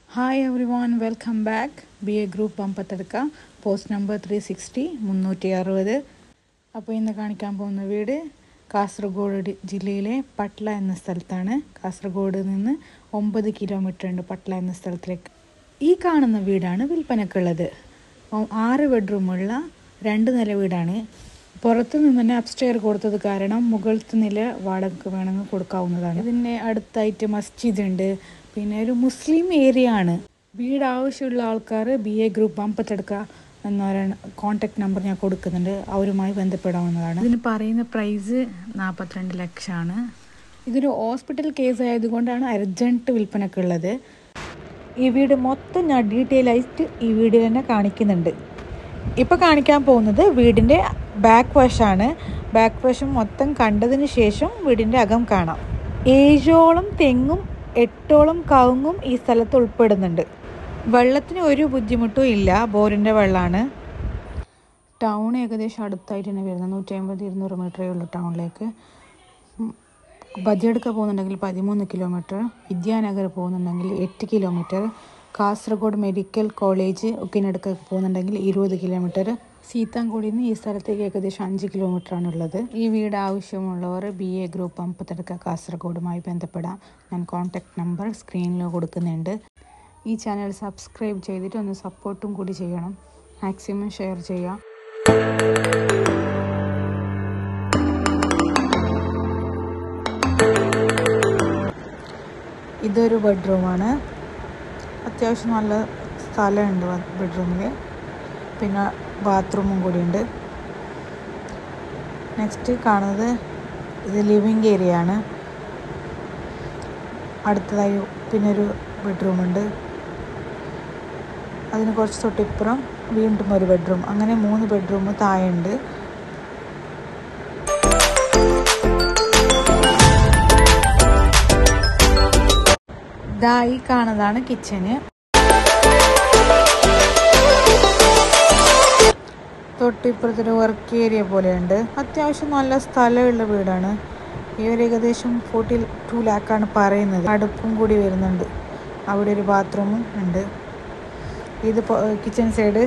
Hi everyone, welcome back. BA Group Pampathadukka post number 360 360. അപ്പോൾ ഇന്ന് കാണിക്കാൻ പോകുന്ന വീട് കാസർഗോഡ് ജില്ലയിലെ പട്ല എന്ന സ്ഥലത്താണ്. കാസർഗോഡ് നിന്ന് 9 കിലോമീറ്റർ ഉണ്ട് പട്ല എന്ന സ്ഥലത്തിലേക്ക്. ഈ കാണുന്ന വീടാണ് വിൽപ്പനക്കുള്ളത്. 6 ബെഡ്റൂമുള്ള 2 നില വീടാണ്. പുറത്തു നിന്ന് തന്നെ അപ്സ്റ്റെയർ കൊടുത്തത് കാരണം മുകളിലത്തെ നില വാടകയ്ക്ക് വേണമെങ്കിൽ കൊടുക്കാവുന്നതാണ്. ഇതിൻ്റെ അടുത്തായിട്ട് മസ്ജിദ് ഉണ്ട്. പിന്നെ ഒരു മുസ്ലിം ഏരിയ ആണ്. വീട് ആവശ്യമുള്ള ആൾക്കാർ BA ഗ്രൂപ്പ് പമ്പത്തടുക്ക എന്ന് പറയുന്ന കോൺടാക്ട് നമ്പർ ഞാൻ കൊടുക്കുന്നുണ്ട്. അവരുമായി ബന്ധപ്പെടാവുന്നതാണ്. ഇതിന് പറയുന്ന പ്രൈസ് 42 ലക്ഷമാണ്. ഇതൊരു ഹോസ്പിറ്റൽ കേസ് ആയതുകൊണ്ടാണ് അർജൻറ്റ് വിൽപ്പനക്കുള്ളത്. ഈ വീട് മൊത്തം ഞാൻ ഡീറ്റെയിൽ ആയിട്ട് ഈ വീഡിയോ തന്നെ കാണിക്കുന്നുണ്ട്. ഇപ്പോൾ കാണിക്കാൻ പോകുന്നത് വീടിൻ്റെ ബാക്ക് വശമാണ്. ബാക്ക് വശം മൊത്തം കണ്ടതിന് ശേഷം വീടിൻ്റെ അകം കാണാം. 7ഓളം തെങ്ങും 8ഓളം കവുങ്ങും ഈ സ്ഥലത്ത് ഉൾപ്പെടുന്നുണ്ട്. വെള്ളത്തിന് ഒരു ബുദ്ധിമുട്ടും ഇല്ല. ബോറിൻ്റെ വെള്ളമാണ്. ടൗൺ ഏകദേശം അടുത്തായിട്ട് തന്നെ വരുന്നത്. 150-200 മീറ്ററേ ഉള്ളൂ ടൗണിലേക്ക്. ബജെടുക്ക പോകുന്നുണ്ടെങ്കിൽ 13 കിലോമീറ്റർ, വിദ്യാനഗർ പോകുന്നുണ്ടെങ്കിൽ 8 കിലോമീറ്റർ, കാസർഗോഡ് മെഡിക്കൽ കോളേജ് ഒക്കിനടുക്ക പോകുന്നുണ്ടെങ്കിൽ 20 കിലോമീറ്റർ, സീതാംകോടിയിൽ നിന്ന് ഈ സ്ഥലത്തേക്ക് ഏകദേശം 5 കിലോമീറ്ററാണ് ഉള്ളത്. ഈ വീട് ആവശ്യമുള്ളവർ BA ഗ്രൂപ്പ് പമ്പത്തടുക്ക കാസർഗോഡുമായി ബന്ധപ്പെടാം. ഞാൻ കോൺടാക്ട് നമ്പർ സ്ക്രീനിൽ കൊടുക്കുന്നുണ്ട്. ഈ ചാനൽ സബ്സ്ക്രൈബ് ചെയ്തിട്ട് ഒന്ന് സപ്പോർട്ടും കൂടി ചെയ്യണം. മാക്സിമം ഷെയർ ചെയ്യാം. ഇതൊരു ബെഡ്റൂമാണ്. അത്യാവശ്യം നല്ല സ്ഥലമുണ്ട് ബെഡ്റൂമിൽ. പിന്നെ ബാത്റൂമും കൂടിയുണ്ട്. നെക്സ്റ്റ് കാണുന്നത് ഇത് ലിവിങ് ഏരിയ ആണ്. അടുത്തതായി പിന്നെ ഒരു ബെഡ്റൂമുണ്ട്. അതിന് കുറച്ച് തൊട്ടിപ്പുറം വീണ്ടും ഒരു ബെഡ്റൂം. അങ്ങനെ 3 ബെഡ്റൂം താഴെയുണ്ട്. ഈ കാണുന്നതാണ് കിച്ചന്. തൊട്ടിപ്പുറത്തൊരു വർക്ക് ഏരിയ പോലെയുണ്ട്. അത്യാവശ്യം നല്ല സ്ഥലമുള്ള വീടാണ്. ഇവർ ഏകദേശം 42 ലാക്കാണ് പറയുന്നത്. അടുപ്പും കൂടി വരുന്നുണ്ട്. അവിടെ ഒരു ബാത്റൂമും ഉണ്ട്. ഇത് കിച്ചൺ സൈഡ്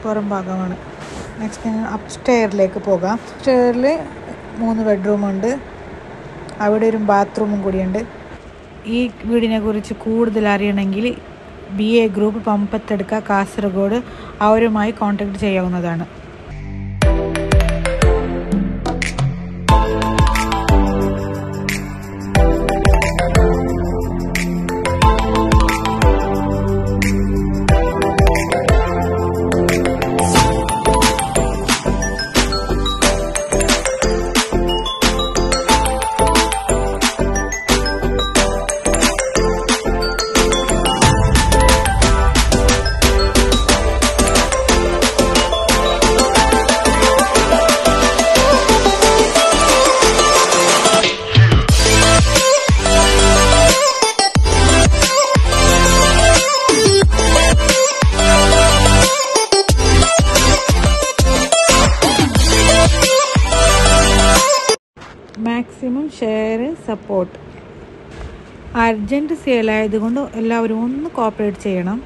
പുറം ഭാഗമാണ്. നെക്സ്റ്റ് അപ്സ്റ്റെയറിലേക്ക് പോകാം. അപ്സ്റ്റെയറിൽ 3 ബെഡ്റൂമുണ്ട്. അവിടെ ഒരു ബാത്റൂമും കൂടിയുണ്ട്. ഈ വീടിനെ കുറിച്ച് കൂടുതൽ അറിയണമെങ്കിൽ BA ഗ്രൂപ്പ് പമ്പത്തടുക്ക കാസർഗോഡ് അവരുമായി കോൺടാക്ട് ചെയ്യാവുന്നതാണ്. Maximum share support. Urgent sale ആയതുകൊണ്ട് എല്ലാവരും ഒന്ന് കോപ്പറേറ്റ് ചെയ്യണം.